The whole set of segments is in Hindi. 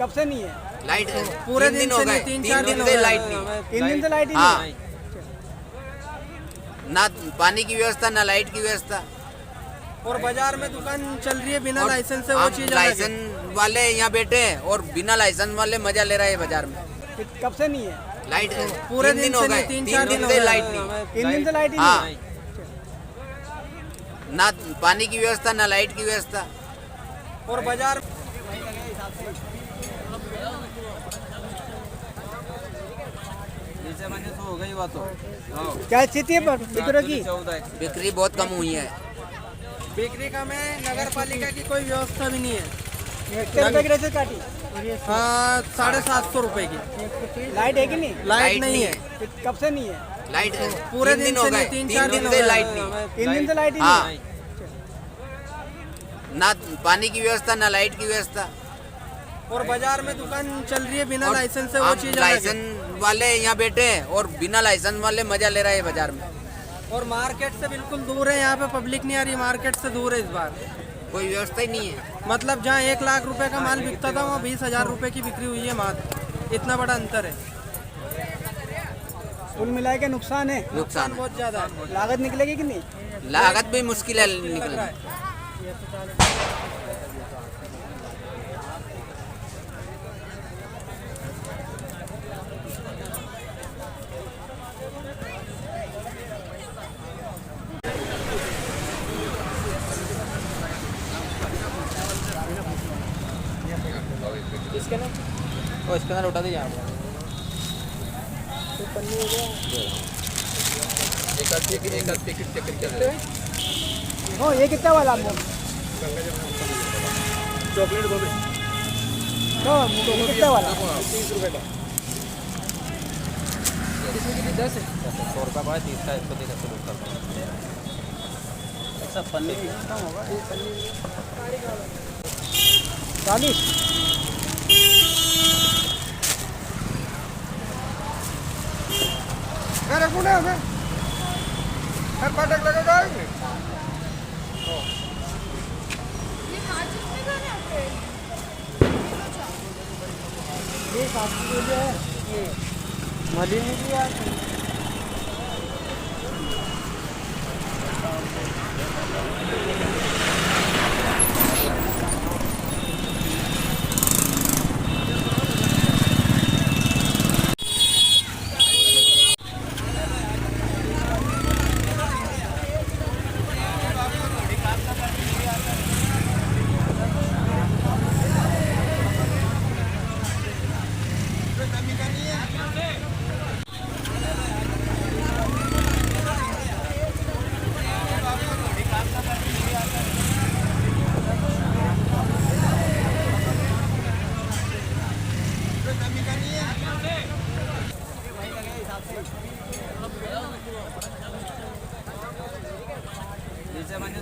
कब से नहीं है लाइट? पूरे तीन दिन हो से गए, नहीं, 3-4 दिन हो से गए। लाइट नहीं। 3 दिन से लाइट ही हाँ। नहीं है। ना पानी की व्यवस्था ना लाइट की व्यवस्था। और बाजार में दुकान चल रही है बिना और लाइसेंस से, वो हम चीज अलग है। लाइसेंस वाले यहाँ बैठे हैं और बिना लाइसेंस वाले मजा ले रहे हैं बाजार में। कब से नहीं है लाइट? पूरे तीन दिन हो से गए, नहीं, 3-4 दिन हो से गए। लाइट नहीं। 3 दिन से लाइट ही हाँ। नहीं है। ना पानी की व्यवस्था ना लाइट की व्यवस्था। और बाजार हो गई बात हो। क्या स्थिति है बिक्री की? बिक्री बहुत कम हुई है। बिक्री का में नगर पालिका की कोई व्यवस्था भी नहीं है। कितने रुपए की रसीद काटी? हाँ, 750 रुपए की। लाइट है कि नहीं? लाइट नहीं है। कब से नहीं है लाइट? पूरे तीन दिन हो से गए, नहीं, 3-4 दिन हो से गए। लाइट नहीं। 3 दिन से लाइट ही हाँ। नहीं है। ना पानी की व्यवस्था ना लाइट की व्यवस्था। और बाजार में दुकान चल रही है बिना और लाइसेंस से, वो हम चीज अलग है। लाइसेंस वाले यहाँ बैठे हैं और बिना लाइसेंस वाले मजा ले रहे हैं बाजार में। और मार्केट से बिल्कुल दूर है, यहाँ पे पब्लिक नहीं आ रही, मार्केट से दूर है इस बार। कोई व्यवस्था ही नहीं है। मतलब जहाँ 1 लाख रुपए का माल बिकता था, वहाँ 20,000 रुपए की बिक्री हुई है मात्र। इतना बड़ा अंतर है। कुल मिला के नुकसान है। नुकसान है। बहुत ज्यादा है। लागत निकलेगी कि नहीं? लागत भी मुश्किल है निकलना। इसके अंदर उठा दीजिए आप। हो ये कितना वाला आपको? चॉकलेट दो दे। तो ये कितना वाला? 30 रुपए का। इसमें कितनी 10 है? 100 रुपये का 30 का 100 देकर शुरू करता हूँ। सब पन्नी कम होगा। 40। अरे गुना है हर फाटक लगेगा इसमें। ये 7 किलो है ये मलिनी की यार।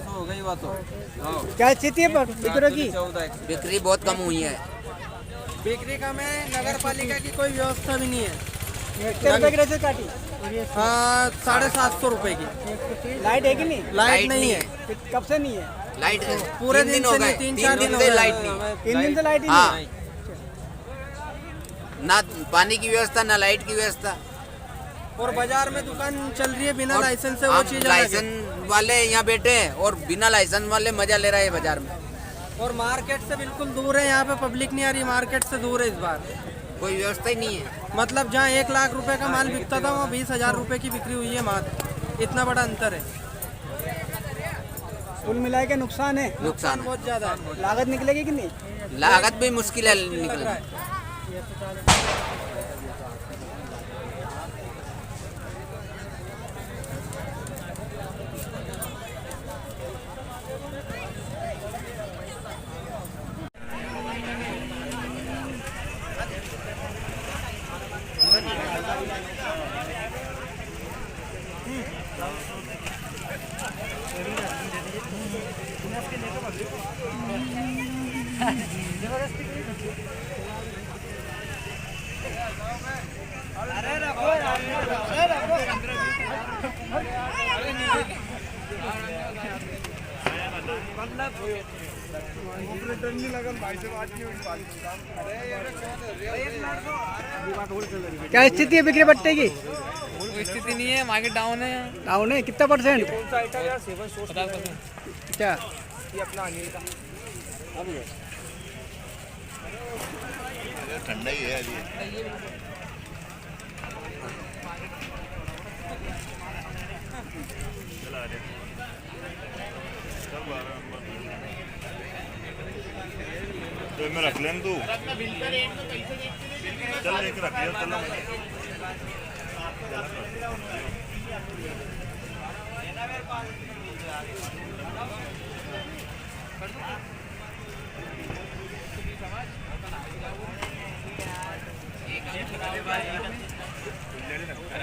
हो गई बात हो। क्या स्थिति है बिक्री की? बिक्री बहुत कम हुई है। बिक्री का में नगर पालिका की कोई व्यवस्था भी नहीं है। कितने रुपए की रसीद काटी? हाँ, 750 रुपए की। लाइट है कि नहीं? लाइट नहीं है। कब से नहीं है लाइट? पूरे तीन दिन हो से गए, नहीं, 3-4 दिन हो से गए। लाइट नहीं। 3 दिन से लाइट ही हाँ। नहीं है। ना पानी की व्यवस्था ना लाइट की व्यवस्था। और बाजार में दुकान चल रही है बिना और लाइसेंस से, वो हम चीज अलग है। लाइसेंस वाले यहाँ बैठे हैं और बिना लाइसेंस वाले मजा ले रहे हैं बाजार में। और मार्केट से बिल्कुल दूर है, यहाँ पे पब्लिक नहीं आ रही, मार्केट से दूर है इस बार। कोई व्यवस्था ही नहीं है। मतलब जहाँ 1 लाख रुपए का माल बिकता था, वहाँ 20,000 रुपए की बिक्री हुई है मात्र। इतना बड़ा अंतर है। कुल मिला के नुकसान है। नुकसान है। बहुत ज्यादा है। लागत निकलेगी कि नहीं? लागत भी मुश्किल है निकलना। ऑपरेटर नहीं लगन भाई से बात नहीं हुई क्या स्थिति है बिक्री पट्टे की? कोई स्थिति नहीं है, मार्केट डाउन है। डाउन है कितना परसेंट? 50%। क्या ये अपना अनिल का ठंडा ही है अभी। तो मैं रख लें तू चल एक रख लिया चल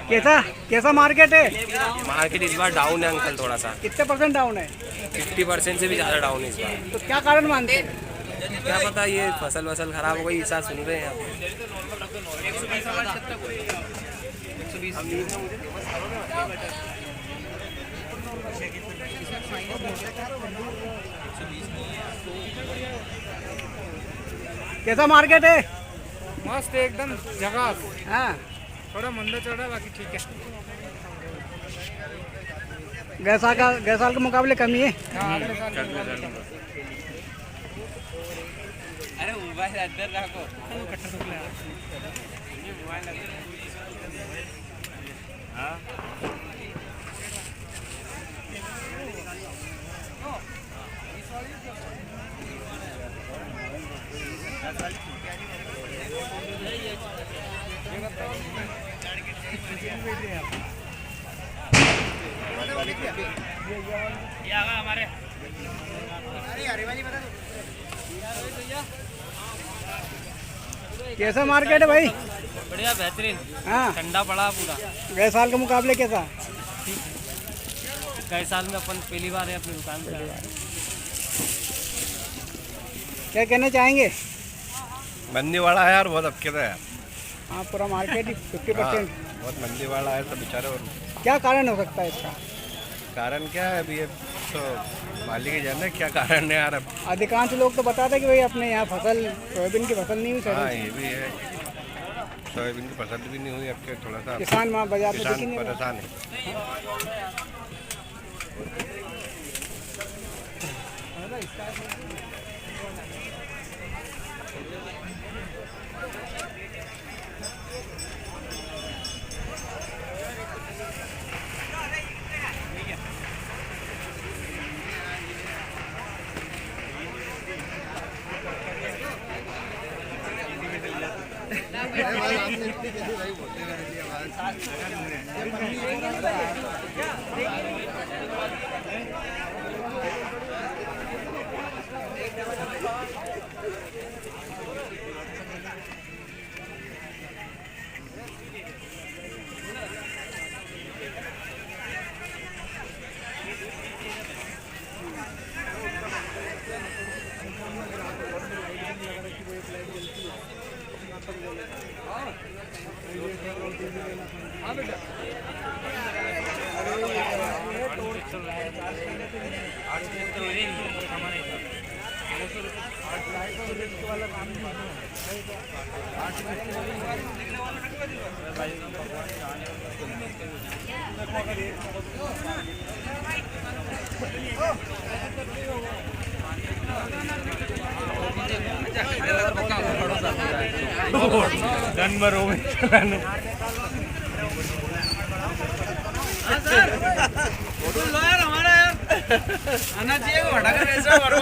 कैसा कैसा मार्केट है? मार्केट इस बार डाउन है अंकल, थोड़ा सा कितने परसेंट डाउन है? 50% से भी ज़्यादा डाउन है इस बार। तो क्या कारण मानते हैं? क्या पता, ये फसल वसल खराब हो गई, ऐसा सुन रहे हैं आप। कैसा मार्केट है? मस्त है एकदम जगह। हाँ थोड़ा मंदा चढ़ा है, बाकी ठीक है। गए साल के मुकाबले कमी है। हाँ, अगले साल अरे मोबाइल अंदर रखो। कैसा मार्केट है भाई? बढ़िया, बेहतरीन, हाँ ठंडा पड़ा पूरा। गए साल के मुकाबले कैसा? कई साल में अपन पहली बार है अपनी दुकान पे। क्या कहना चाहेंगे? मंदी वाला है यार, बहुत अकेला है। हाँ पूरा मार्केट ही 50%। बहुत मंदी वाला है सब बेचारे। और क्या कारण हो सकता है इसका? कारण क्या है अभी, ये तो मालिक ही जाने क्या कारण है यार। अब अधिकांश लोग तो बताते हैं कि भाई अपने यहाँ फसल सोयाबीन की फसल नहीं हुई हाँ सर। ये भी है, सोयाबीन की फसल भी नहीं हुई। अब के थोड़ा सा किसान वहाँ बाजार में दिख ही किसान नहीं रहा। परेशान है।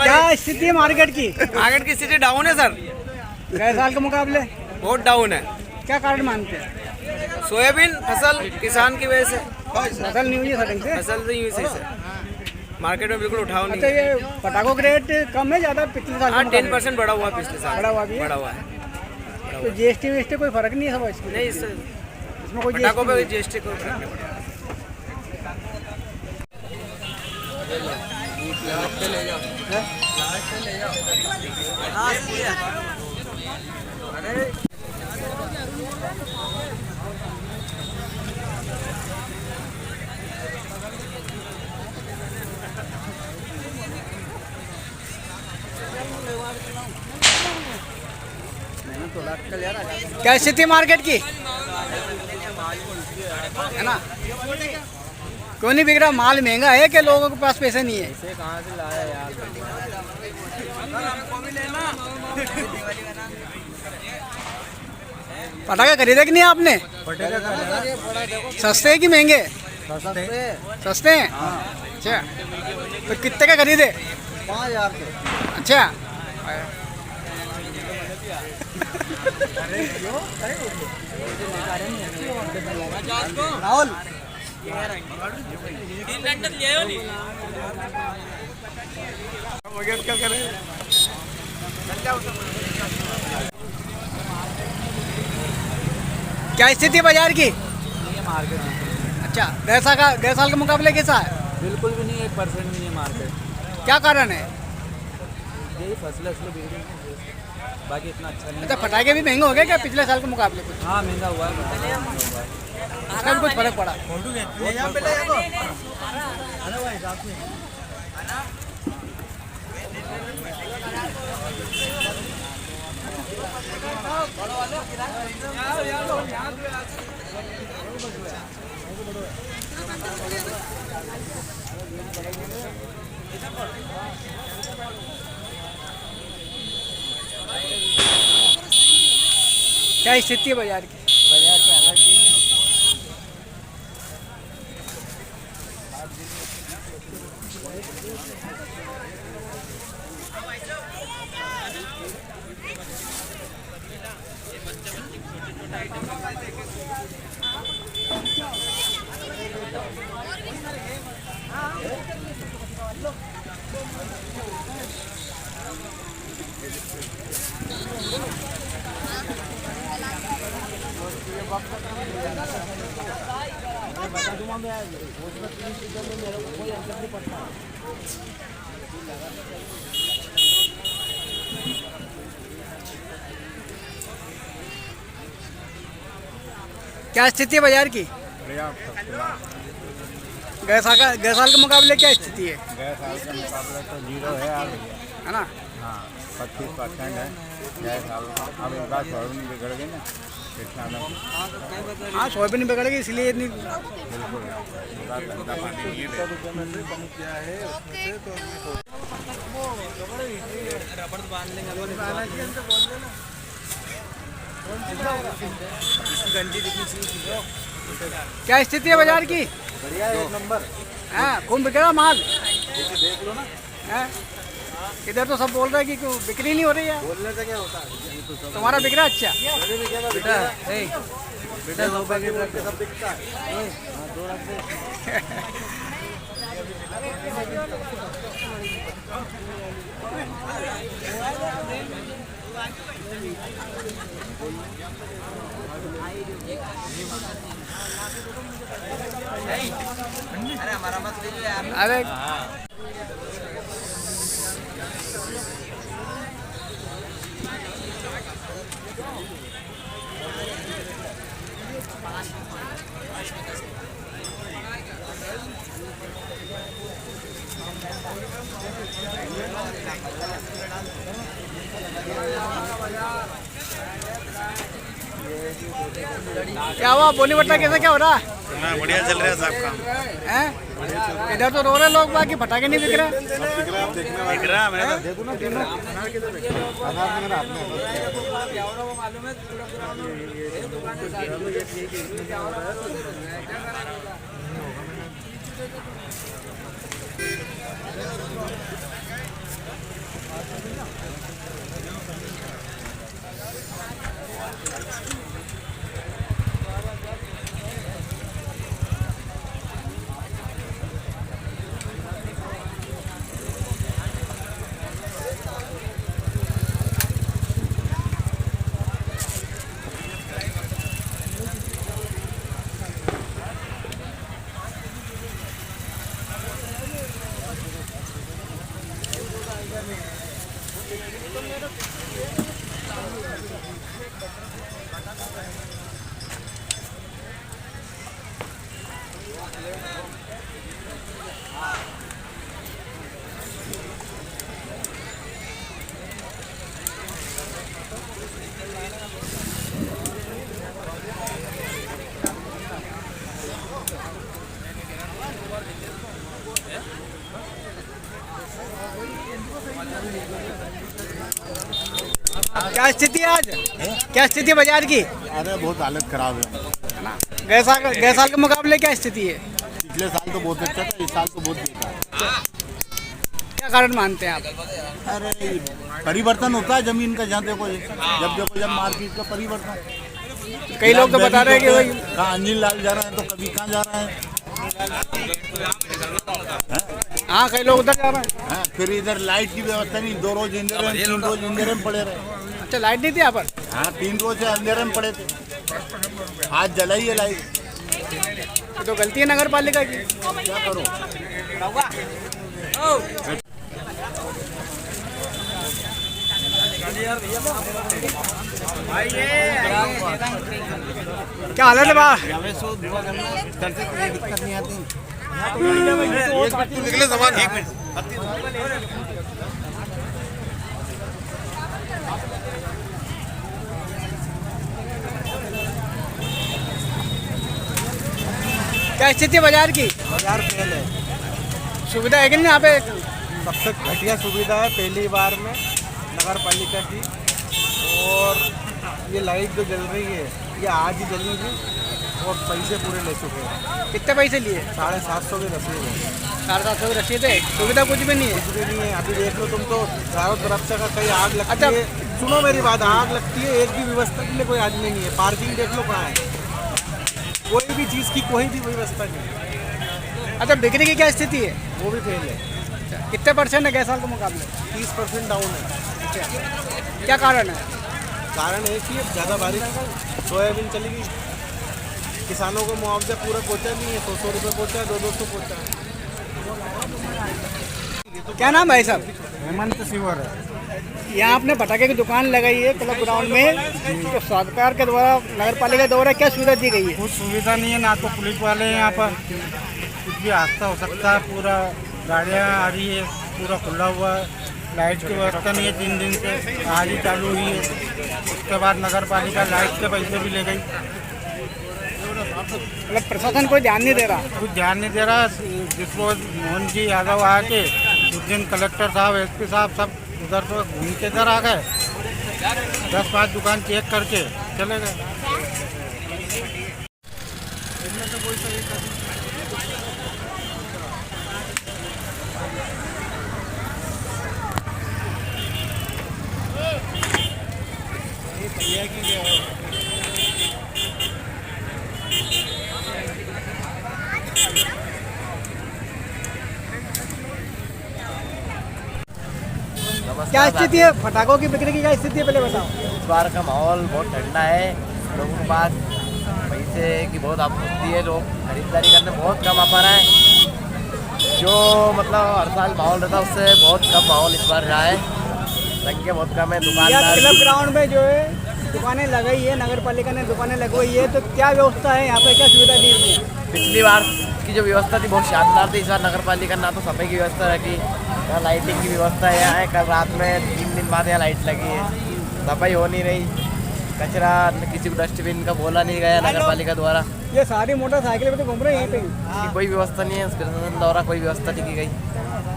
क्या स्थिति है मार्केट की? मार्केट की स्थिति डाउन है सर, गए साल के मुकाबले बहुत डाउन है। क्या कारण मानते हैं? सोयाबीन फसल किसान की वजह से फसल नहीं हुई है सडन से। फसल नहीं हुई सही से, मार्केट में बिल्कुल उठाव अच्छा नहीं। ये पटाखों का रेट कम है ज़्यादा पिछले साल के हाँ मुकाबले? 10% बढ़ा हुआ है पिछले साल, बढ़ा हुआ भी है? बढ़ा हुआ है। तो जीएसटी वीएसटी कोई फर्क नहीं है सब इसमें? नहीं इसमें कोई पटाखों पे GST जीएसटी को फर्क नहीं पड़ा। क्या स्थिति मार्केट की है ना? क्यों नहीं बिक रहा? माल महंगा है कि लोगों के पास पैसे नहीं है? कहाँ से लाया यार? पटाखे खरीदे कि नहीं आपने? सस्ते हैं कि महंगे? सस्ते हैं। अच्छा, तो कितने का खरीदे? 5000 के। अच्छा, राहुल क्या करें? क्या स्थिति है बाजार की? मार्केट अच्छा, गए साल के मुकाबले कैसा है? बिल्कुल भी नहीं, 1% भी नहीं है मार्केट। क्या कारण है? यही फसलें बिक रही हैं, बाकी इतना अच्छा नहीं। अच्छा, पटाखे भी महंगे हो गए क्या पिछले साल के मुकाबले? कुछ हाँ महंगा हुआ है, उसका भी कुछ फर्क पड़ा? क्या स्थिति है बाजार की? बाजार की हालत ठीक है। क्या स्थिति है बाजार की? गए साल के मुकाबले क्या स्थिति है? गए साल के मुकाबले तो 0 है यार भैया। है ना? हाँ 25% है गए साल। अब एक बार सोयाबीन बिगड़ गई ना इतना में। हाँ, सोयाबीन बिगड़ गई इसलिए इतनी। बिल्कुल पूरा गंदा पानी नहीं है। क्या स्थिति है बाजार की? बढ़िया, एक नंबर। हाँ, खूब बिक रहा माल। देख लो ना, हाँ? इधर तो सब बोल रहे हैं कि क्यों बिक्री नहीं हो रही है। बोलने से क्या होता है? तुम्हारा बिक रहा? अच्छा, बेटा 2 पैकेट रख सब बिकता है। अरे क्या हुआ? बोली बट्टा कैसे क्या हो रहा है? बढ़िया चल रहा है साहब काम। हैं? इधर तो रो रहे लोग, बाकी पटाखे नहीं बिक रहे। दिख रहा है मैंने देखो ना, तीनों अनार किधर है? अनार मेरा आपने क्या स्थिति है आज? क्या स्थिति है बाजार की? अरे बहुत हालत खराब है। गए साल के मुकाबले क्या स्थिति है? पिछले साल तो बहुत अच्छा था, इस साल तो बहुत बेकार है। क्या कारण मानते हैं आप? अरे परिवर्तन होता है जमीन का, जहाँ देखो जब मार्केट का परिवर्तन। कई लोग तो बता रहे हैं कि भाई कहाँ अंजिल लाल जा रहे हैं तो कभी कहाँ जा रहे हैं। हाँ, कई लोग उधर जा रहे हैं। हाँ, फिर इधर लाइट की व्यवस्था नहीं, 2 रोज अंधेरे में, 3 रोज अंधेरे में पड़े रहे। अच्छा, लाइट नहीं थी यहाँ पर? हाँ, 3 रोज से अंधेरे में पड़े थे, आज जलाई है लाइट। तो गलती है नगर पालिका की। क्या करो? क्या हालत है बा? दिक्कत नहीं आती। निकले सामान। क्या स्थिति है बाजार की? बाजार फेल है, सुविधा है कि नहीं यहाँ पे? सबसे घटिया सुविधा है पहली बार में नगर पालिका की। और ये लाइट जो जल रही है ये आज ही जली थी और पैसे पूरे ले चुके हैं। कितने पैसे लिए? 750 की रसीद है। 750 की रसीद है, सुविधा कुछ भी नहीं है। कुछ भी नहीं है। अभी देख लो तुम तो चारों तरफ से कहीं आग लगती अच्छा। है। सुनो मेरी बात, आग लगती है, एक भी व्यवस्था के लिए कोई आदमी नहीं है। पार्किंग देख लो कहाँ है, कोई भी चीज़ की कोई भी व्यवस्था नहीं है। अच्छा, बिक्री की क्या स्थिति है? वो भी फेल है। कितने परसेंट है गए साल के मुकाबले? 30% डाउन है। क्या कारण है? कारण एक ही है, ज़्यादा बारिश, सोयाबीन चली गई, किसानों को मुआवजा पूरा पहुंचा नहीं है। 100 रुपये पहुंचा, 200 पहुंचा। क्या नाम है साहब? हेमंत सिंवर है। यहाँ आपने पटाखे की दुकान लगाई है क्लब ग्राउंड में, तो सरकार के द्वारा, नगर पालिका द्वारा क्या सुविधा दी गई है? कुछ सुविधा नहीं है, ना तो पुलिस वाले हैं यहाँ पर, कुछ भी हादसा हो सकता है। पूरा गाड़ियाँ आ रही है, पूरा खुला हुआ है, लाइट की व्यवस्था नहीं है। 3 दिन से आज ही चालू हुई है। उसके बाद नगर पालिका लाइट के पैसे भी ले गई। मतलब प्रशासन कोई ध्यान नहीं दे रहा? कुछ ध्यान नहीं दे रहा। जिस रोज मोहन जी यादव आके उस दिन कलेक्टर साहब, एसपी साहब सब उधर से घूम के इधर आ गए, 10-5 दुकान चेक करके चले गए। क्या स्थिति है पटाखों की बिक्री की? क्या स्थिति है पहले बताओ। इस बार का माहौल बहुत ठंडा है, लोगों के पास पैसे की बहुत आपूर्ति है, लोग खरीदारी करने बहुत कम आ पा रहे हैं। जो मतलब हर साल माहौल रहता है उससे बहुत कम माहौल इस बार रहा है, संख्या बहुत कम है। या दुकानदार क्लब ग्राउंड में जो है दुकानें लगाई है, नगर पालिका ने दुकानें लगवाई है, तो क्या व्यवस्था है यहाँ पे, क्या सुविधा दी हुई है? पिछली बार की जो व्यवस्था थी बहुत शानदार थी। इस बार नगर पालिका ना तो सफाई की व्यवस्था रखी, यहाँ लाइटिंग की व्यवस्था है। यहाँ कल रात में 3 दिन बाद यहाँ लाइट लगी है, सफाई हो नहीं रही, कचरा किसी को डस्टबिन का बोला नहीं गया नगर पालिका द्वारा। ये सारी मोटरसाइकिल पे तो घूम रहे हैं यहीं पे। कोई व्यवस्था नहीं है, प्रशासन द्वारा कोई व्यवस्था नहीं की गई,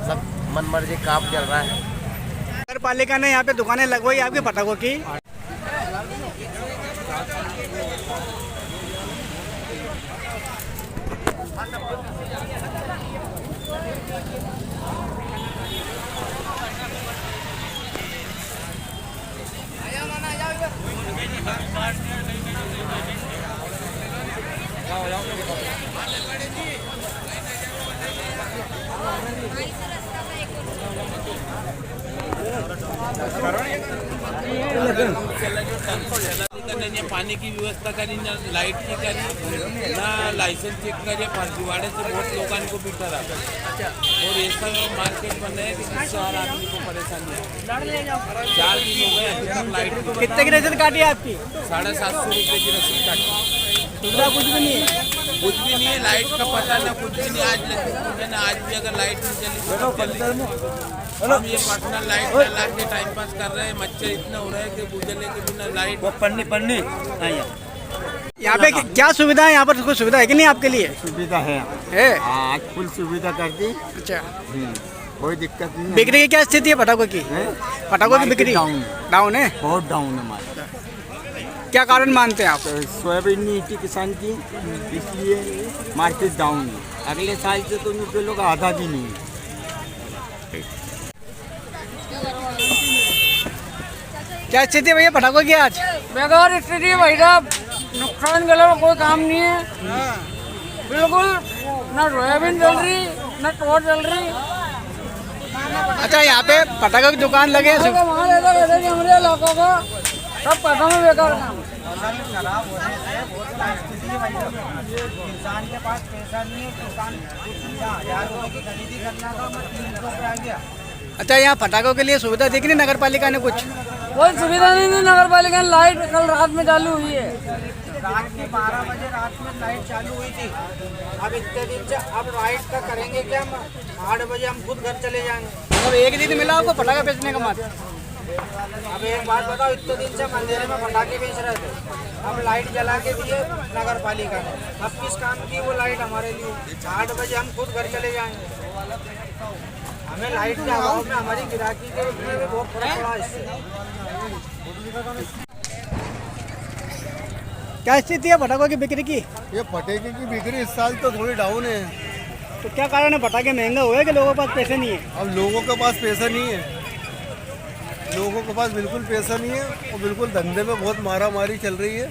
सब मनमर्जी काम चल रहा है। नगर पालिका ने यहाँ पे दुकानें लगवाई आपके पटाखों की। पानी की व्यवस्था करी ना, लाइट की करी ना, लाइसेंस चेक करिए, फर्जीवाड़े से बहुत लोगों को बिठा रहा है। और ऐसा मार्केट बना है कि जिससे हर आदमी को परेशानी है। 4 दिन हो गए अभी तक लाइट की। कितने की रसीद काटी है आपकी? 750 रुपये की रसीद काटी। सुविधा कुछ भी नहीं है? कुछ भी नहीं है, लाइट का पता ना, कुछ भी नहीं। आज लगी ना, आज भी अगर लाइट नहीं चली हम ये पटना लाइट लगा के टाइम पास कर रहे हैं। मच्छर इतना हो रहा है कि बुझने के बिना लाइट पन्नी यहाँ पे क्या सुविधा है? यहाँ पर कोई सुविधा है कि नहीं आपके लिए? सुविधा है, है? आज फुल सुविधा कर दी। अच्छा, कोई दिक्कत नहीं है। बिक्री की क्या स्थिति है पटाखों की? पटाखों की बिक्री डाउन है। बहुत डाउन है मार्केट। क्या कारण मानते हैं आप? तो सोयाबीन नहीं थी किसान की, इसलिए मार्केट डाउन है। अगले साल से तो इन लोग आधा भी नहीं है। क्या स्थिति है भैया पटाखों की आज? बेकार स्थिति है भाई साहब, नुकसान के अलावा कोई काम नहीं है। बिल्कुल ना सोयाबीन चल रही ना टोर चल रही। अच्छा, यहाँ पे पटाखों की दुकान लगे हैं। वहाँ ऐसा कहते हैं कि हमारे इलाकों का सब पैसा में बेकार काम। इंसान के पास पैसा नहीं है, दुकान 1000 रुपये की खरीदी करना था, 300 रुपये आ गया। अच्छा, यहाँ पटाखों के लिए सुविधा दी कि नहीं नगर पालिका ने कुछ? कोई सुविधा नहीं थी नगर पालिका ने। लाइट कल रात में चालू हुई है। रात के 12 बजे रात में लाइट चालू हुई थी। अब इतने दिन से अब लाइट का करेंगे क्या? 8 बजे हम खुद घर चले जाएंगे। अब एक दिन मिला आपको पटाखा बेचने का मत? अब एक बात बताओ, इतने दिन से अंधेरे में पटाखे बेच रहे थे, अब लाइट जला के दिए नगर पालिका ने। अब किस काम की वो लाइट हमारे लिए? 8 बजे हम खुद घर चले जाएंगे। हमें लाइट के अभाव में हमारी गिराकी के में भी बहुत फर्क पड़ा इससे। क्या स्थिति है पटाखों की बिक्री की? ये पटाखे की बिक्री इस साल तो थोड़ी डाउन है। तो क्या कारण है? पटाखे महंगे हुए कि लोगों के पास पैसे नहीं है? अब लोगों के पास पैसा नहीं है, लोगों के पास बिल्कुल पैसा नहीं है और बिल्कुल धंधे में बहुत मारा मारी चल रही है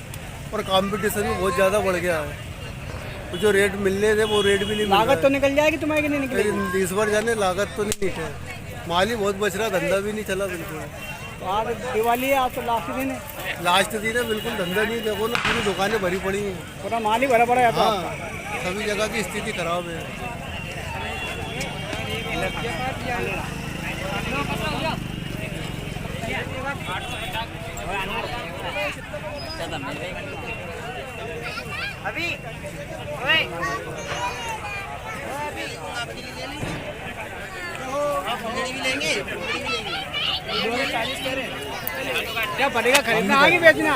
और कंपटीशन भी बहुत ज़्यादा बढ़ गया है। तो जो रेट मिलने थे वो रेट भी नहीं मिल रहा है। लागत तो निकल जाएगी तुम्हारी कि नहीं निकलेगी? इस बार जाने लागत तो नहीं निकले, माल ही बहुत बच रहा, धंधा भी नहीं चला बिल्कुल। तो आज दिवाली है, आज तो लास्ट दिन है। लास्ट दिन है, बिल्कुल धंधा नहीं। देखो ना, पूरी दुकानें भरी पड़ी हैं। पूरा माल ही भरा पड़ा है। हाँ, सभी जगह की स्थिति खराब है। क्या पड़ेगा खरीदना आगे बेचना?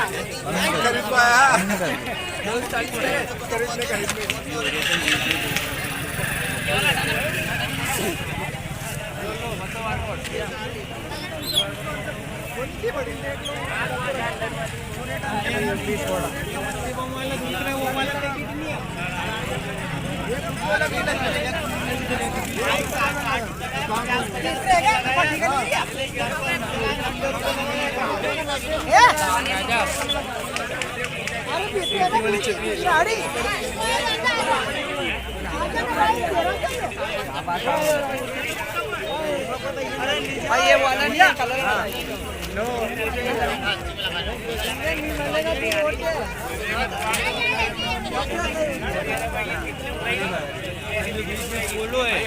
ये वाला नहीं है कलर। बोलो है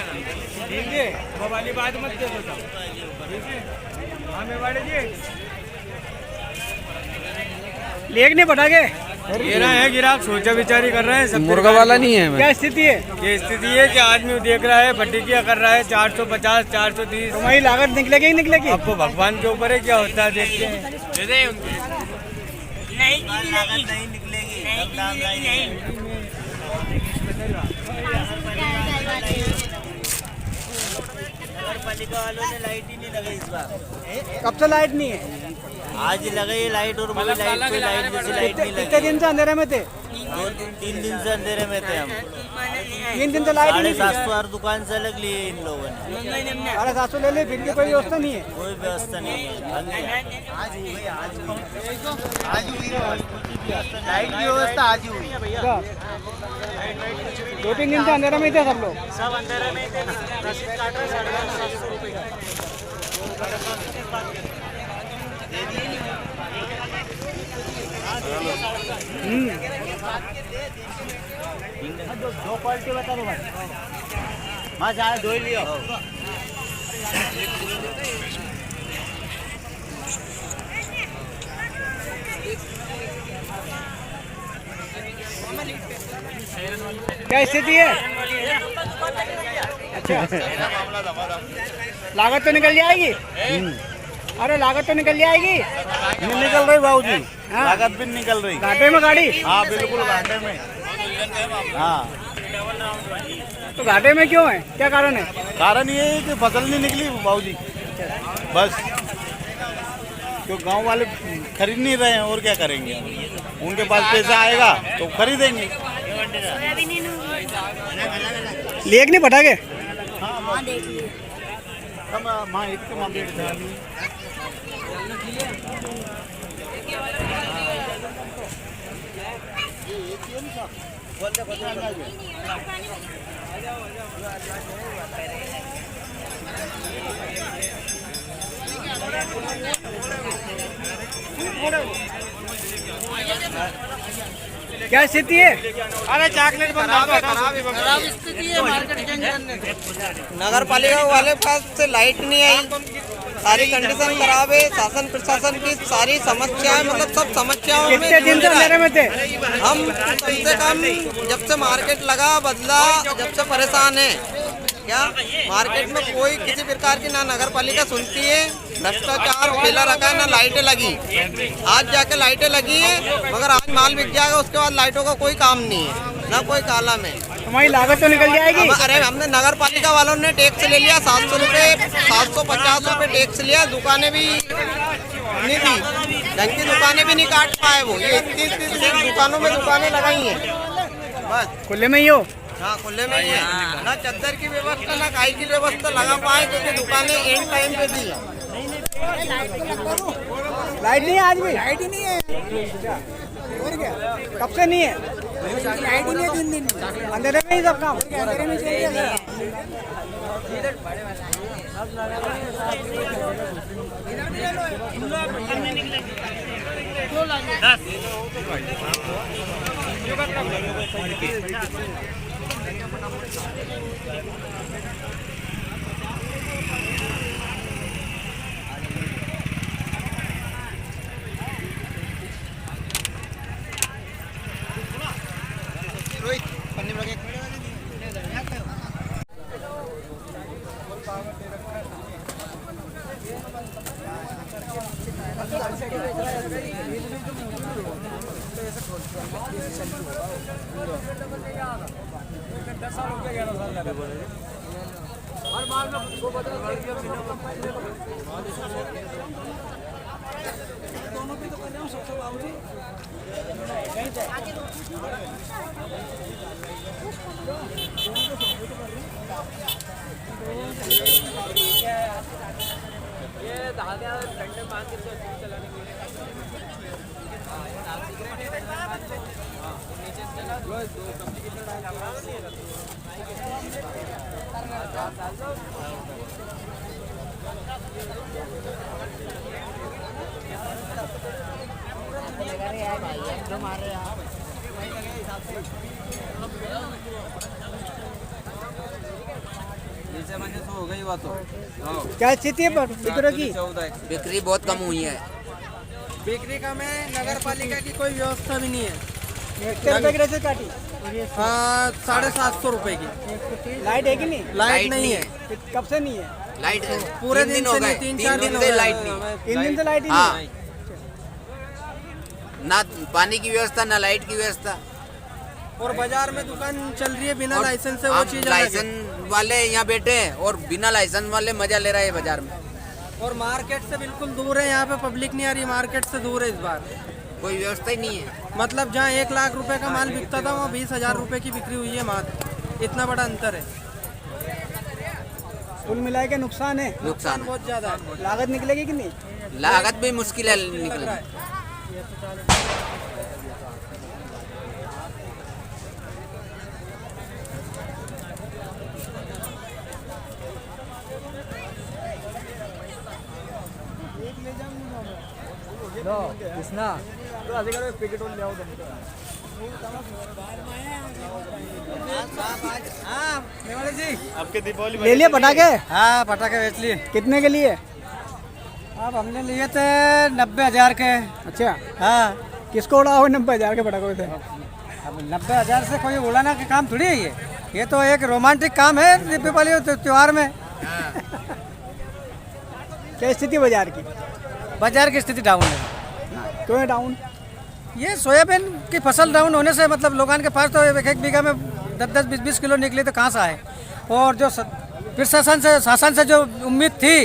ठीक है, वाली बात मत देखो सब ठीक है। हमें वाले जी लेक नहीं पटाखे ये रहा है, गिराक सोचा विचारी कर रहे हैं सब। मुर्गा वाला नहीं है। क्या स्थिति है? ये स्थिति है कि आदमी देख रहा है भट्टी क्या कर रहा है। 450 430 तुम्हारी लागत निकलेगी ही निकलेगी? अब तो भगवान के ऊपर है, क्या होता है देखते हैं। पालिका वालों ने लाइट ही नहीं लगाई इस बार। कब से लाइट नहीं है? आज लगाई लाइट और वही लाइट पे लाइट जैसे लाइट नहीं कितने दिन से अंधेरे में थे? 3 दिन से अंधेरे में थे हम। 3 दिन से लाइट नहीं? 750 हर दुकान से अलग लिए इन लोगों ने। 750 ले ले, फिर भी कोई व्यवस्था नहीं है? कोई व्यवस्था नहीं है। आज हुई लाइट की व्यवस्था आज ही हुई है भैया। 2-3 दिन से अंधेरे में थे सब लोग? सब अंधेरे में थे ना। रसीद काट रहे 750 रुपये का। दो क्वालिटी बता दो भाई। हाँ जाए धो लियो। क्या स्थिति है? अच्छा, लागत तो निकल जाएगी? अरे लागत तो निकल जाएगी? नहीं निकल रही बाबूजी, लागत भी निकल रही। घाटे में गाड़ी? हाँ बिल्कुल घाटे में। हाँ तो घाटे में क्यों है, क्या कारण है? कारण ये है कि फसल नहीं निकली बाबूजी, बस। तो गांव वाले खरीद नहीं रहे हैं, और क्या करेंगे? उनके पास पैसा आएगा तो खरीदेंगे। लिए कि नहीं पटाखे? माँ एक तो माँ बेट क्या स्थिति है? अरे चॉकलेट खराब स्थिति है मार्केट के अंदर। नगर पालिका वाले पास से लाइट नहीं आई, सारी कंडीशन खराब है। शासन प्रशासन की सारी समस्याएं, मतलब सब समस्याओं में कितने दिन से अंधेरे में थे? हम कम से कम जब से मार्केट लगा बदला, जब से परेशान है। क्या मार्केट में कोई किसी प्रकार की ना नगर पालिका सुनती है, भ्रष्टाचार फैला रखा है, ना लाइटें लगी। आज जाके लाइटें लगी है, मगर आज माल बिक जाएगा, उसके बाद लाइटों का कोई काम नहीं है, ना कोई काला में। हमारी लागत तो निकल जाएगी। अरे हमने नगर पालिका वालों ने टैक्स ले लिया 700 रुपये, 750 रुपये टैक्स लिया। दुकानें भी नहीं दी, ढंग की दुकानें भी नहीं काट पाए वो। ये इतनी दुकानों में दुकानें लगाई हैं, बस। खुले में ही हो? हाँ, खुले में ही है। ना चद्दर की व्यवस्था, ना काई की व्यवस्था लगा पाए, क्योंकि दुकानें एंड टाइम पे दी है। लाइट नहीं है आज भी? लाइट ही नहीं है। और क्या, कब से नहीं है? लाइट ही नहीं है, 3 दिन अंधेरे में ही सब काम। अंधेरे में क्या स्थिति है बिक्री की? बिक्री बहुत कम हुई है। बिक्री का में नगर पालिका की कोई व्यवस्था भी नहीं है। कितने रुपए की रसीद काटी? 750 रुपए की। लाइट है कि नहीं? लाइट नहीं है। कब से नहीं है? लाइट पूरे 3 दिन हो से गए, नहीं, 3-4 दिन से हो लाइट गए। नहीं। 3 दिन से लाइट ही हाँ। नहीं है। ना पानी की व्यवस्था, ना लाइट की व्यवस्था। और बाजार में दुकान चल रही है बिना लाइसेंस से, वो चीज अलग है। लाइसेंस वाले यहाँ बैठे हैं और बिना लाइसेंस वाले मजा ले रहे हैं बाजार में। और मार्केट से बिल्कुल दूर है, यहाँ पे पब्लिक नहीं आ रही, मार्केट से दूर है इस बार। कोई व्यवस्था ही नहीं है। मतलब जहाँ 1 लाख रुपए का माल बिकता था, वहाँ 20,000 रुपए की बिक्री हुई है मात्र। इतना बड़ा अंतर है। कुल मिला के नुकसान है। नुकसान है। बहुत ज्यादा है। लागत निकलेगी कि नहीं? लागत भी मुश्किल है निकलना। आपके दीपावली ले लिए पटाखे? हाँ, पटाखे बेच लिए। कितने के लिए? अब हमने लिए थे 90,000 के। अच्छा, हाँ, किसको उड़ाओ 90,000 के पटाखे से? अब 90,000 से कोई उड़ाना का काम थोड़ी है ये तो एक रोमांटिक काम है दीपावली त्योहार में। क्या स्थिति बाजार की? बाजार की स्थिति डाउन है। क्यों है डाउन? ये सोयाबीन की फसल डाउन होने से, मतलब लोगों के पास तो 1 बीघा में 10-10, 20-20 किलो निकली तो कहाँ से आए। और जो फिर शासन से जो उम्मीद थी,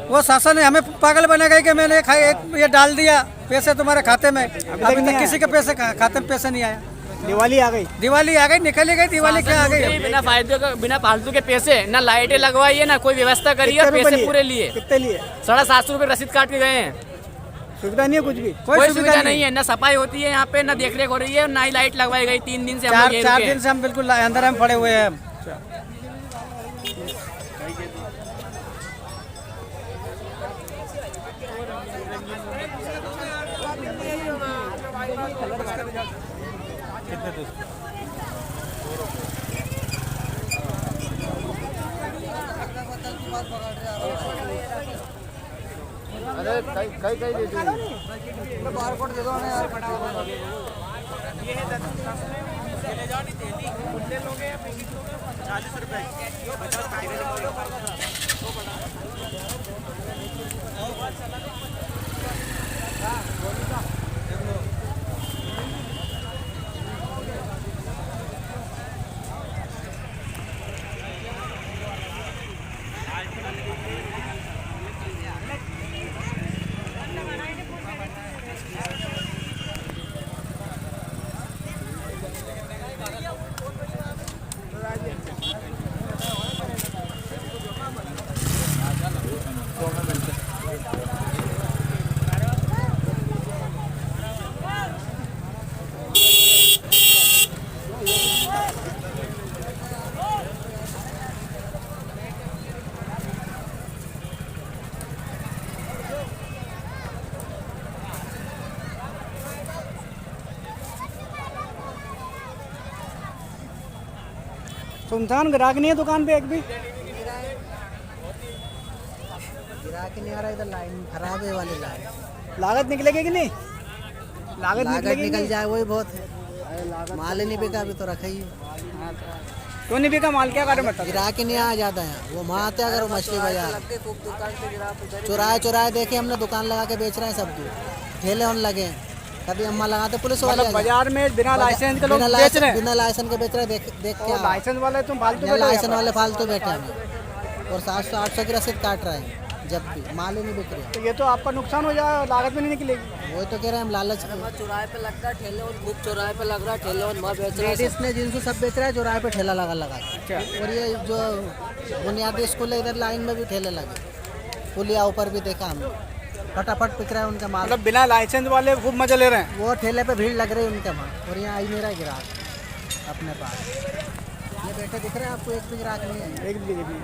वो शासन ने हमें पागल बना गई कि मैंने ये डाल दिया पैसे तुम्हारे खाते में, अभी तक किसी के पैसे खाते में पैसे नहीं आया। दिवाली आ गई, निकल गई दिवाली, क्या आ गई। बिना फालतू के पैसे, ना लाइटें लगवाई है, ना कोई व्यवस्था करी है, पैसे पूरे लिए। कितने लिए? 750 रुपये रसीद काट के गए हैं। सुविधा नहीं है कुछ भी, कोई सुविधा नहीं है, ना सफाई होती है यहाँ पे, ना देख रेख हो रही है, ना ही लाइट लगवाई गई। 3 दिन से 4 दिन से हम बिल्कुल अंदर हम पड़े हुए हैं। अरे कई दे दीजिए। बारकोड दे दो ना यार। सुनसान ग्राहक नहीं है दुकान पे एक भी। ग्राहक नहीं आ रहा, इधर लाइन खराब है वाली लाइन। लागत निकलेगी कि नहीं? लागत निकल जाए वही बहुत है। माल ही नहीं बिका, अभी तो रखा ही है। क्यों नहीं बिका माल, क्या कारण बता? ग्राहक नहीं आ जाता है, वो वहाँ आते अगर मछली बाजार चुराए देखे हमने दुकान लगा के बेच रहे हैं, सब ठेले होने लगे। कभी अम्मा लगाते पुलिस वाले, बाजार में बिना लाइसेंस के लोग बेच रहे हैं। बिना लाइसेंस के बेच रहे देख के। लाइसेंस वाले तुम फालतू, लाइसेंस वाले फालतू बैठे हैं और 700-800 की रसीद काट रहे हैं, जब भी माल ही नहीं बिक रहे। तो ये तो आपका नुकसान हो जाएगा, लागत में नहीं निकलेगी। वही तो कह रहे हैं हम, लालच। चौराहे पे लगता है ठेले, और बुक चौराहे पे लग रहा है ठेले, और माँ बेच रहा है। लेडीज ने जिनसे सब बेच रहा है, चौराहे पे ठेला लगा। और ये जो बुनियादी स्कूल है, इधर लाइन में भी ठेले लगे, पुलिया ऊपर भी देखा हमने, फटाफट बिक रहा है उनका माल। मतलब बिना लाइसेंस वाले खूब मजा ले रहे हैं। वो ठेले पे भीड़ लग रही है उनके माल, और यहाँ आई नहीं रहा ग्राहक अपने पास। ये बैठे दिख रहे हैं आपको, एक भी ग्राहक नहीं है। एक भी नहीं।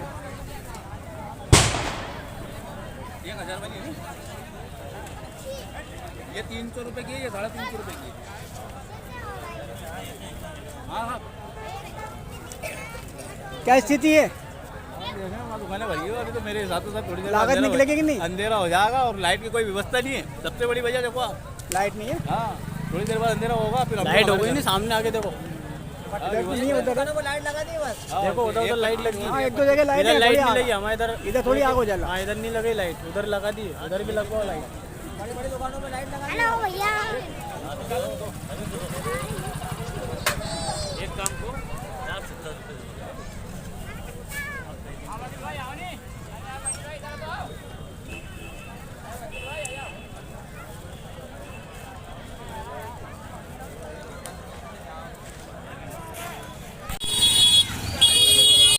ये 300 रुपए की है, ये 350 रुपए की है। हाँ क्या स्थिति है? दुकानें भरी है अभी तो मेरे हिसाब से। सब थोड़ी देर लागत निकलेगी कि नहीं? अंधेरा हो जाएगा, और लाइट की कोई व्यवस्था नहीं है। सबसे बड़ी वजह देखो, लाइट नहीं है। हाँ, थोड़ी देर बाद अंधेरा होगा, फिर लाइट हो गई नहीं, सामने आके देखो, नहीं उधर लाइट लगा दी बस। देखो उधर लाइट लगी। हाँ, एक दो जगह लाइट इधर लाइट नहीं है, लगी, हमारे इधर थोड़ी आग हो जाला। हाँ, इधर नहीं लगी लाइट, उधर लगा दी, उधर भी लगवाओ लाइट। बड़ी दुकानों में लाइट लगा।